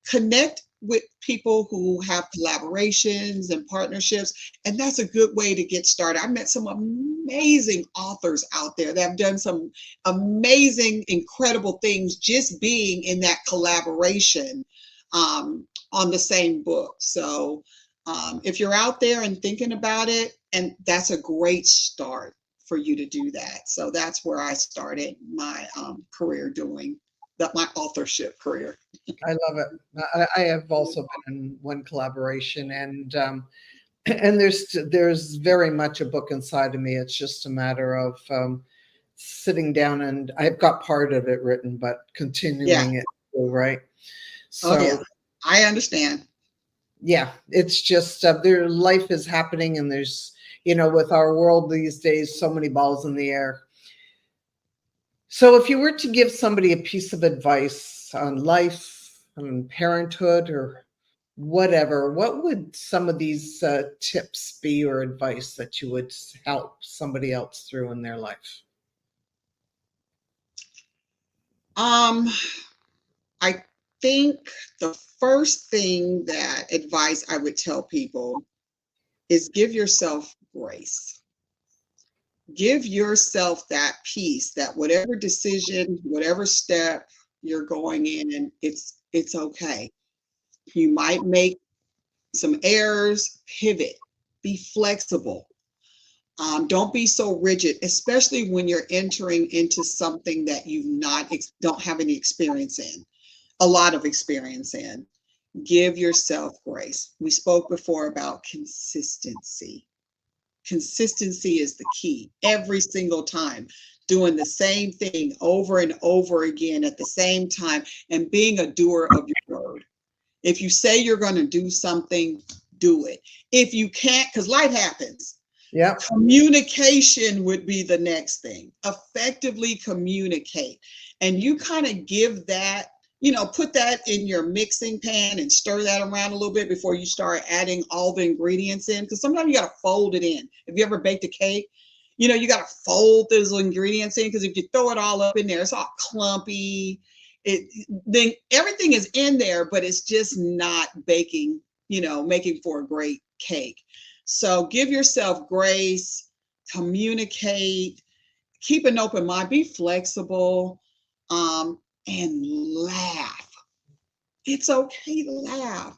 [SPEAKER 2] connect with people who have collaborations and partnerships. And that's a good way to get started. I met some amazing authors out there that have done some amazing, incredible things just being in that collaboration on the same book. So if you're out there and thinking about it, and that's a great start for you to do that. So that's where I started my career doing that, my authorship career.
[SPEAKER 1] I love it. I have also been in one collaboration, and there's very much a book inside of me. It's just a matter of sitting down, and I've got part of it written, but
[SPEAKER 2] Yeah.
[SPEAKER 1] continuing it through, right?
[SPEAKER 2] Oh,
[SPEAKER 1] So
[SPEAKER 2] yeah. I understand.
[SPEAKER 1] yeah, it's just their life is happening, and there's with our world these days, so many balls in the air. So if you were to give somebody a piece of advice on life, on parenthood, or whatever, what would some of these tips be or advice that you would help somebody else through in their life?
[SPEAKER 2] Um, I think the first thing that advice I would tell people is give yourself grace. give yourself that peace, that whatever decision, whatever step you're going in, and it's okay. You might make some errors, pivot, be flexible. Don't be so rigid, especially when you're entering into something that don't have any experience in, a lot of experience in. Give yourself grace. We spoke before about consistency. Consistency is the key. Every single time, doing the same thing over and over again at the same time, and being a doer of your word. If you say you're going to do something, do it. If you can't, because life happens.
[SPEAKER 1] Yeah.
[SPEAKER 2] Communication would be the next thing. Effectively communicate. And you kind of give that, put that in your mixing pan and stir that around a little bit before you start adding all the ingredients in. Because sometimes you got to fold it in. If you ever baked a cake, you got to fold those ingredients in, because if you throw it all up in there, it's all clumpy. Then everything is in there, but it's just not baking, making for a great cake. So give yourself grace, communicate, keep an open mind, be flexible, and laugh. It's okay to laugh.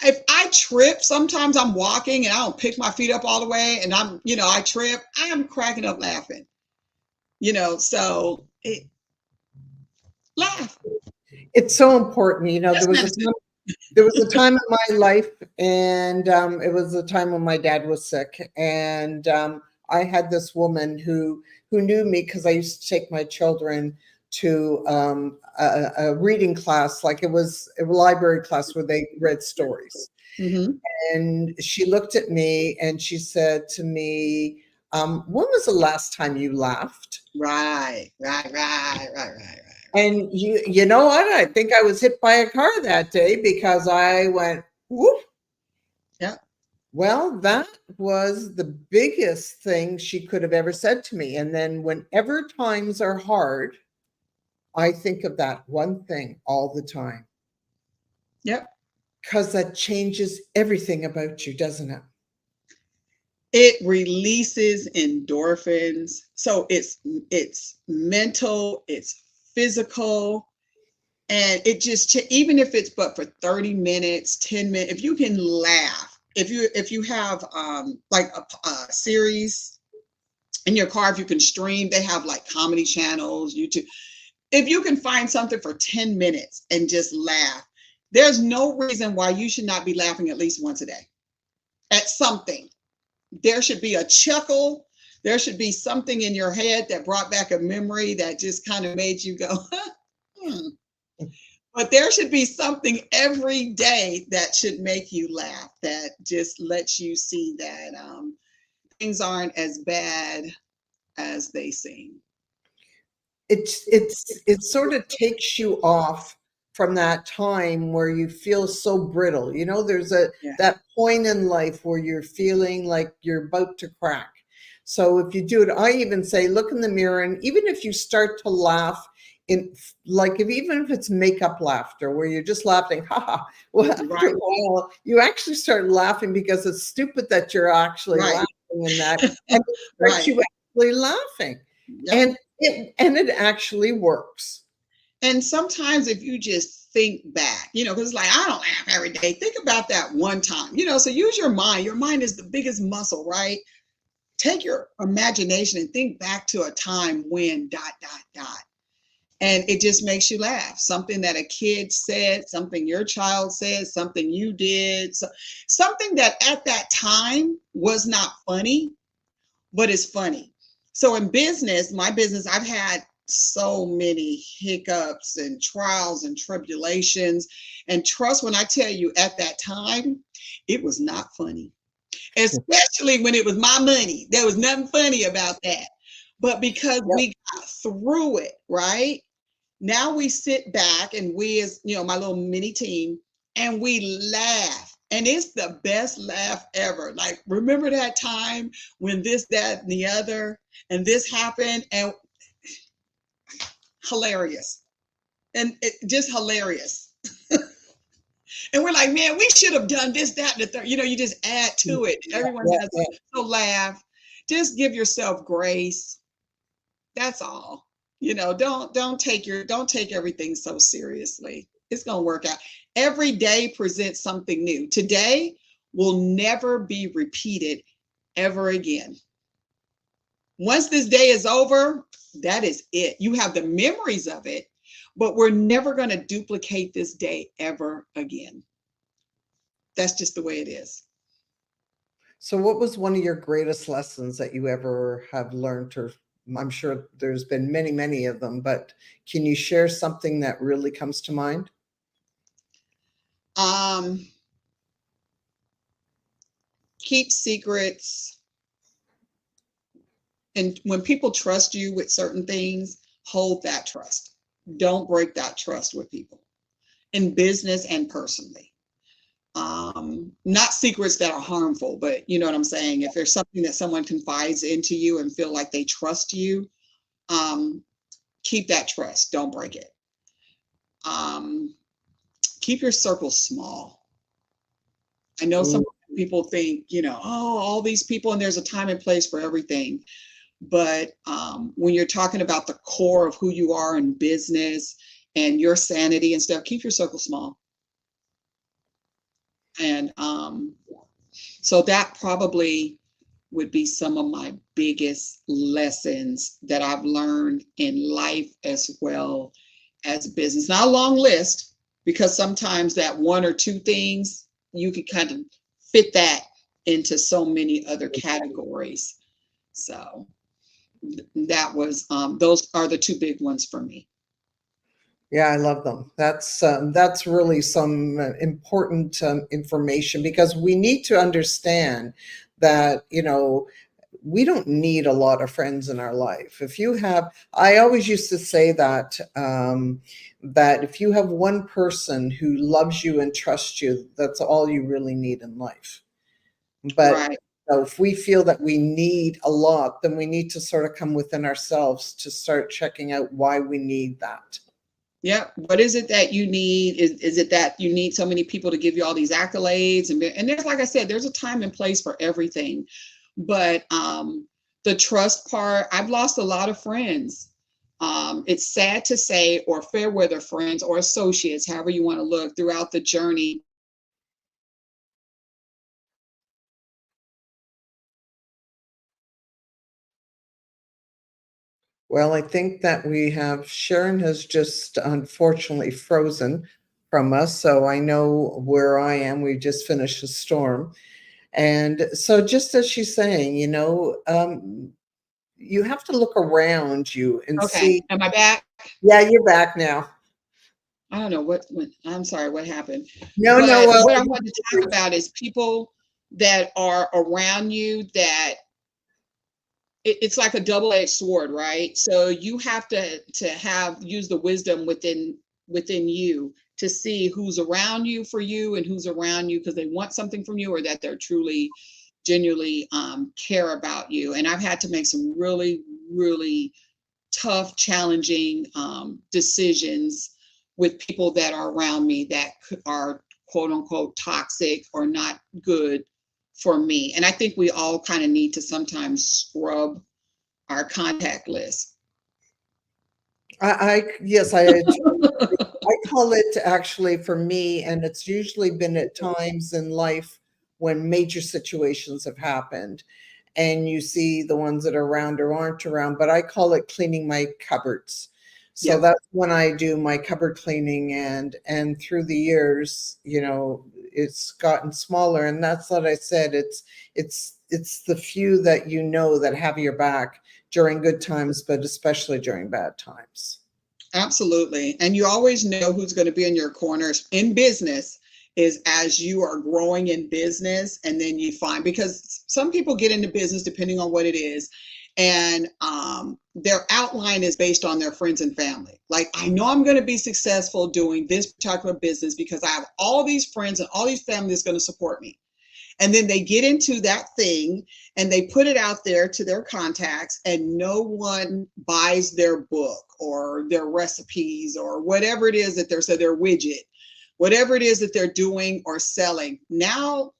[SPEAKER 2] If I trip, sometimes I'm walking and I don't pick my feet up all the way, and I trip, I am cracking up laughing. Laugh.
[SPEAKER 1] It's so important. There was a time in my life, and it was a time when my dad was sick, and I had this woman who knew me because I used to take my children to a reading class, like it was a library class where they read stories.
[SPEAKER 2] Mm-hmm.
[SPEAKER 1] And she looked at me and she said to me, when was the last time you laughed?
[SPEAKER 2] Right.
[SPEAKER 1] And you know what? I think I was hit by a car that day, because I went, whoop.
[SPEAKER 2] Yeah.
[SPEAKER 1] Well, that was the biggest thing she could have ever said to me. And then whenever times are hard, I think of that one thing all the time.
[SPEAKER 2] Yep.
[SPEAKER 1] Because that changes everything about you, doesn't it?
[SPEAKER 2] It releases endorphins. So it's mental, it's physical, and it just, even if it's but for 30 minutes, 10 minutes, if you can laugh, if you have like a series in your car, if you can stream, they have like comedy channels, YouTube. If you can find something for 10 minutes and just laugh, there's no reason why you should not be laughing at least once a day at something. There should be a chuckle. There should be something in your head that brought back a memory that just kind of made you go, But there should be something every day that should make you laugh, that just lets you see that things aren't as bad as they seem.
[SPEAKER 1] It sort of takes you off from that time where you feel so brittle. There's that point in life where you're feeling like you're about to crack. So if you do it, I even say, look in the mirror, and even if you start to laugh, even if it's makeup laughter, where you're just laughing, haha, well, after a while, you actually start laughing because it's stupid that you're actually laughing in that, and it starts you actually laughing. Yep. And it actually works.
[SPEAKER 2] And sometimes if you just think back, because it's like, I don't laugh every day. Think about that one time, so use your mind. Your mind is the biggest muscle, right? Take your imagination and think back to a time when ... And it just makes you laugh. Something that a kid said, something your child said, something you did, something that at that time was not funny, but is funny. So in business, my business, I've had so many hiccups and trials and tribulations. And trust when I tell you, at that time, it was not funny. Especially when it was my money. There was nothing funny about that. But because we got through it, right? Now we sit back, and we, as my little mini team, and we laugh. And it's the best laugh ever. Like, remember that time when this, that, and the other, and this happened, and hilarious. And just hilarious. And we're like, man, we should have done this, that, and the third. You just add to it. Everyone has to laugh. just give yourself grace. That's all. Don't take everything so seriously. It's going to work out. Every day presents something new. Today will never be repeated ever again. Once this day is over, that is it. You have the memories of it, but we're never going to duplicate this day ever again. That's just the way it is.
[SPEAKER 1] So what was one of your greatest lessons that you ever have learned? Or I'm sure there's been many, many of them, but can you share something that really comes to mind?
[SPEAKER 2] Keep secrets. And when people trust you with certain things, hold that trust. Don't break that trust with people in business and personally. Not secrets that are harmful, but you know what I'm saying? If there's something that someone confides into you and feel like they trust you, keep that trust. Don't break it. Keep your circle small. I know some people think, oh, all these people, and there's a time and place for everything. But when you're talking about the core of who you are in business and your sanity and stuff, keep your circle small. And so that probably would be some of my biggest lessons that I've learned in life as well as business. Not a long list, because sometimes that one or two things, you could kind of fit that into so many other categories. So that was, those are the two big ones for me.
[SPEAKER 1] Yeah, I love them. That's really some important information, because we need to understand that, we don't need a lot of friends in our life. I always used to say that, that if you have one person who loves you and trusts you, that's all you really need in life. But
[SPEAKER 2] Right.
[SPEAKER 1] if we feel that we need a lot, then we need to sort of come within ourselves to start checking out why we need that.
[SPEAKER 2] Yeah. What is it that you need? Is it that you need so many people to give you all these accolades? And there's, like I said, there's a time and place for everything. But the trust part, I've lost a lot of friends. It's sad to say, or fair weather friends or associates, however you want to look, throughout the journey.
[SPEAKER 1] Well, I think that Sharon has just unfortunately frozen from us. So I know where I am. We just finished a storm. And so, just as she's saying, you have to look around you and
[SPEAKER 2] Okay.
[SPEAKER 1] see.
[SPEAKER 2] Am I back?
[SPEAKER 1] Yeah, you're back now.
[SPEAKER 2] I don't know I'm sorry, what happened.
[SPEAKER 1] No, no,
[SPEAKER 2] But
[SPEAKER 1] well,
[SPEAKER 2] what I want to talk about is people that are around you that it's like a double-edged sword, right? So you have to use the wisdom within you to see who's around you for you and who's around you because they want something from you, or that they're truly genuinely care about you. And I've had to make some really, really tough, challenging decisions with people that are around me that are quote unquote toxic or not good for me. And I think we all kind of need to sometimes scrub our contact list.
[SPEAKER 1] Yes, I call it, actually, for me, and it's usually been at times in life when major situations have happened, and you see the ones that are around or aren't around, but I call it cleaning my cupboards. So
[SPEAKER 2] Yep.
[SPEAKER 1] that's when I do my cupboard cleaning, and through the years, it's gotten smaller, and that's what I said. It's the few that that have your back during good times, but especially during bad times.
[SPEAKER 2] Absolutely. And you always know who's going to be in your corners in business is as you are growing in business. And then you find, because some people get into business depending on what it is, and their outline is based on their friends and family. Like, I know I'm going to be successful doing this particular business because I have all these friends and all these families going to support me. And then they get into that thing and they put it out there to their contacts, and no one buys their book or their recipes or whatever it is that their widget, whatever it is that they're doing or selling. Now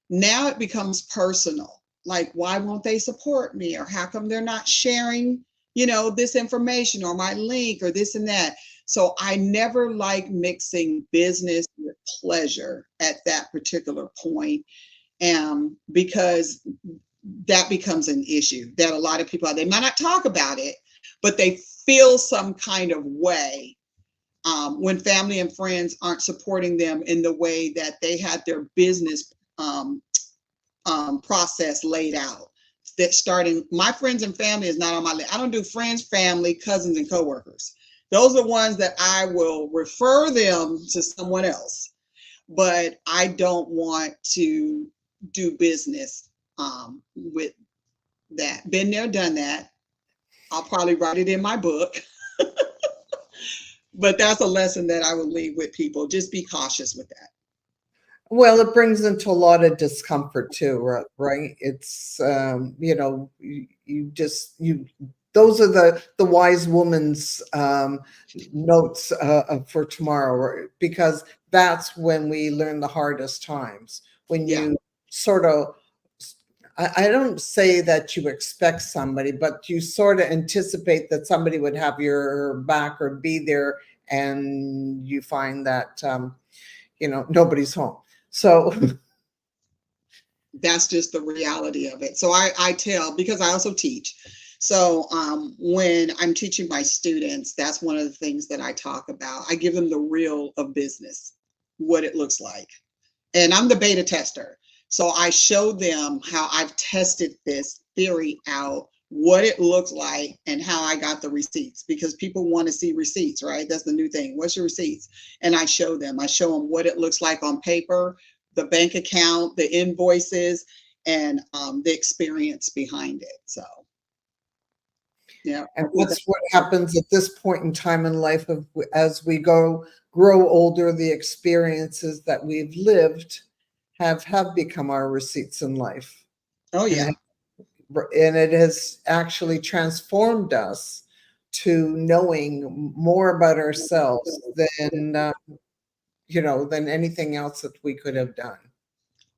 [SPEAKER 2] it becomes personal. like, why won't they support me? Or how come they're not sharing, this information or my link or this and that? So I never like mixing business with pleasure at that particular point, because that becomes an issue that a lot of people, they might not talk about it, but they feel some kind of way when family and friends aren't supporting them in the way that they had their business process laid out. That starting, my friends and family is not on my list. I don't do friends, family, cousins, and coworkers. Those are ones that I will refer them to someone else, but I don't want to do business with that. Been there, done that. I'll probably write it in my book. But that's a lesson that I would leave with people. Just be cautious with that.
[SPEAKER 1] Well, it brings into a lot of discomfort too, right? It's those are the wise woman's notes for tomorrow, right? Because that's when we learn the hardest times. When
[SPEAKER 2] Yeah.
[SPEAKER 1] you sort of, I don't say that you expect somebody, but you sort of anticipate that somebody would have your back or be there, and you find that nobody's home. So
[SPEAKER 2] That's just the reality of it. So I tell, because I also teach. So when I'm teaching my students, that's one of the things that I talk about. I give them the real of business, what it looks like. And I'm the beta tester. So I show them how I've tested this theory out, what it looks like, and how I got the receipts, because people want to see receipts, right? That's the new thing. What's your receipts? And I show them what it looks like on paper, the bank account, the invoices, and the experience behind it. So, yeah.
[SPEAKER 1] and that's what happens at this point in time in life, as we grow older, the experiences that we've lived have become our receipts in life.
[SPEAKER 2] Oh, yeah.
[SPEAKER 1] And it has actually transformed us to knowing more about ourselves than than anything else that we could have done.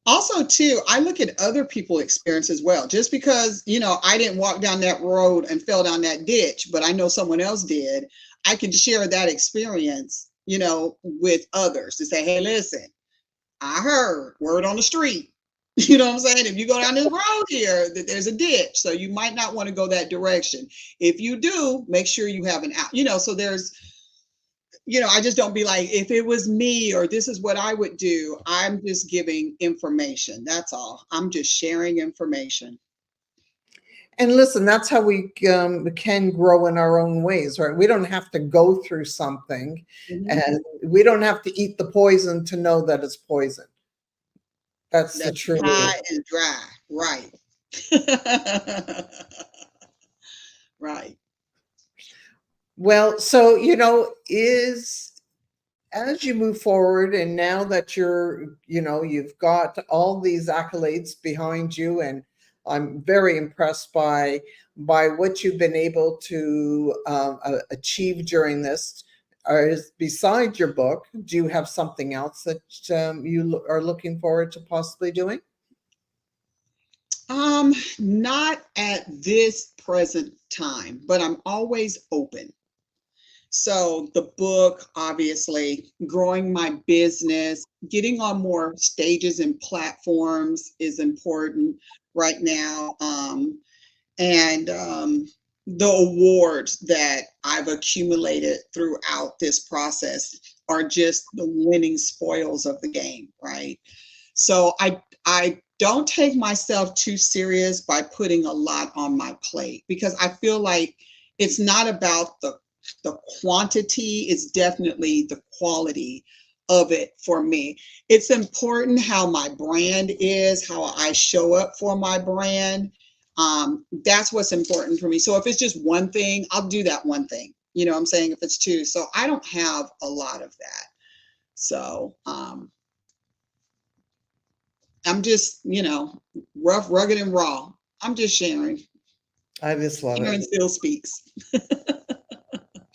[SPEAKER 2] Also, too, I look at other people's experience as well. Just because, I didn't walk down that road and fell down that ditch, but I know someone else did, I can share that experience, with others to say, hey, listen, I heard word on the street. You know what I'm saying? If you go down this road here, that there's a ditch. So you might not want to go that direction. If you do, make sure you have an out, so there's, I just don't be like, if it was me or this is what I would do. I'm just giving information. That's all. I'm just sharing information.
[SPEAKER 1] And listen, that's how we can grow in our own ways, right? We don't have to go through something, and we don't have to eat the poison to know that it's poison. That's the truth.
[SPEAKER 2] High and dry, right? Right.
[SPEAKER 1] Well, so as you move forward, and now that you've got all these accolades behind you, and I'm very impressed by what you've been able to achieve during this. Besides your book, do you have something else that you are looking forward to possibly doing?
[SPEAKER 2] Not at this present time, but I'm always open. So the book, obviously, growing my business, getting on more stages and platforms is important right now. And the awards that I've accumulated throughout this process are just the winning spoils of the game, right? So I don't take myself too serious by putting a lot on my plate, because I feel like it's not about the quantity, it's definitely the quality of it for me. It's important how my brand is, how I show up for my brand. That's what's important for me. So if it's just one thing, I'll do that one thing. You know what I'm saying? If it's two. So I don't have a lot of that. So I'm just, rough, rugged, and raw. I'm just sharing.
[SPEAKER 1] I just love
[SPEAKER 2] Sharon
[SPEAKER 1] it.
[SPEAKER 2] Sills speaks.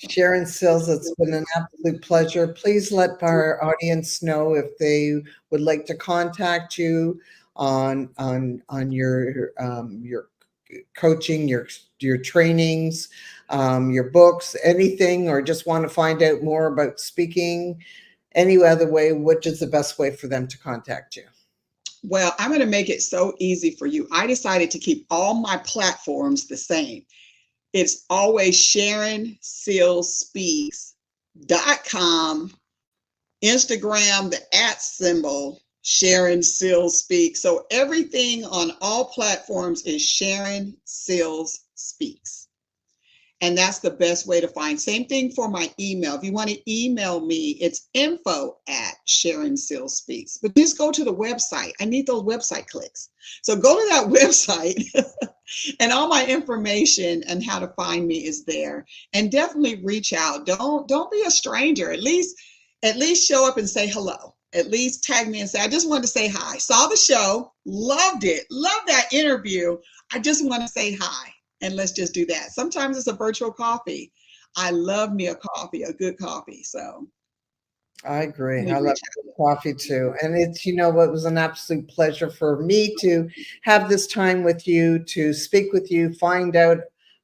[SPEAKER 1] Sharon Sills, it's been an absolute pleasure. Please let our audience know if they would like to contact you. on your coaching, your trainings, your books, anything, or just want to find out more about speaking, any other way, which is the best way for them to contact you?
[SPEAKER 2] Well, I'm going to make it so easy for you. I decided to keep all my platforms the same. It's always SharonSillsSpeaks.com, Instagram, the @ Sharon Sills Speaks. So everything on all platforms is Sharon Sills Speaks. And that's the best way to find. Same thing for my email. If you want to email me, it's info@Sharon Sills Speaks. But just go to the website. I need those website clicks. So go to that website and all my information and how to find me is there. And definitely reach out. Don't be a stranger. At least show up and say hello. At least tag me and say, I just wanted to say hi. Saw the show, loved it, loved that interview. I just want to say hi. And let's just do that. Sometimes it's a virtual coffee. I love me a coffee, a good coffee. So
[SPEAKER 1] I agree. I love coffee too. And it's, it was an absolute pleasure for me to have this time with you, to speak with you, find out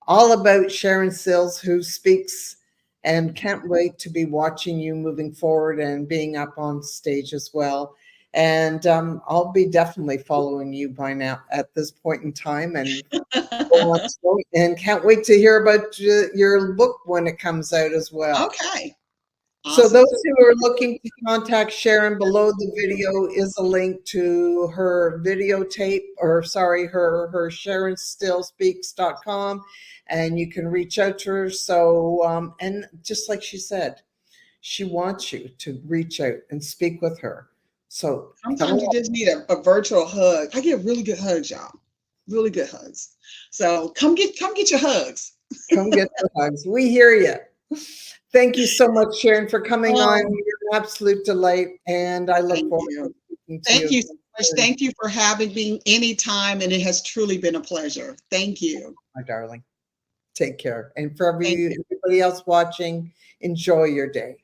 [SPEAKER 1] all about Sharon Sills, who speaks, and can't wait to be watching you moving forward and being up on stage as well. And I'll be definitely following you by now at this point in time, and can't wait to hear about your book when it comes out as well.
[SPEAKER 2] Okay.
[SPEAKER 1] Awesome. So those who are looking to contact Sharon, below the video is a link to her videotape, her SharonStillsSpeaks.com, and you can reach out to her. So, and just like she said, she wants you to reach out and speak with her. So
[SPEAKER 2] sometimes you just need a virtual hug. I get really good hugs, y'all. Really good hugs. So come get your hugs.
[SPEAKER 1] Come get the hugs. We hear you. Thank you so much, Sharon, for coming on. You're an absolute delight, and I look forward to speaking to you.
[SPEAKER 2] Thank you so much. Thank you for having me anytime, and it has truly been a pleasure. Thank you.
[SPEAKER 1] My darling. Take care. And for everybody else watching, enjoy your day.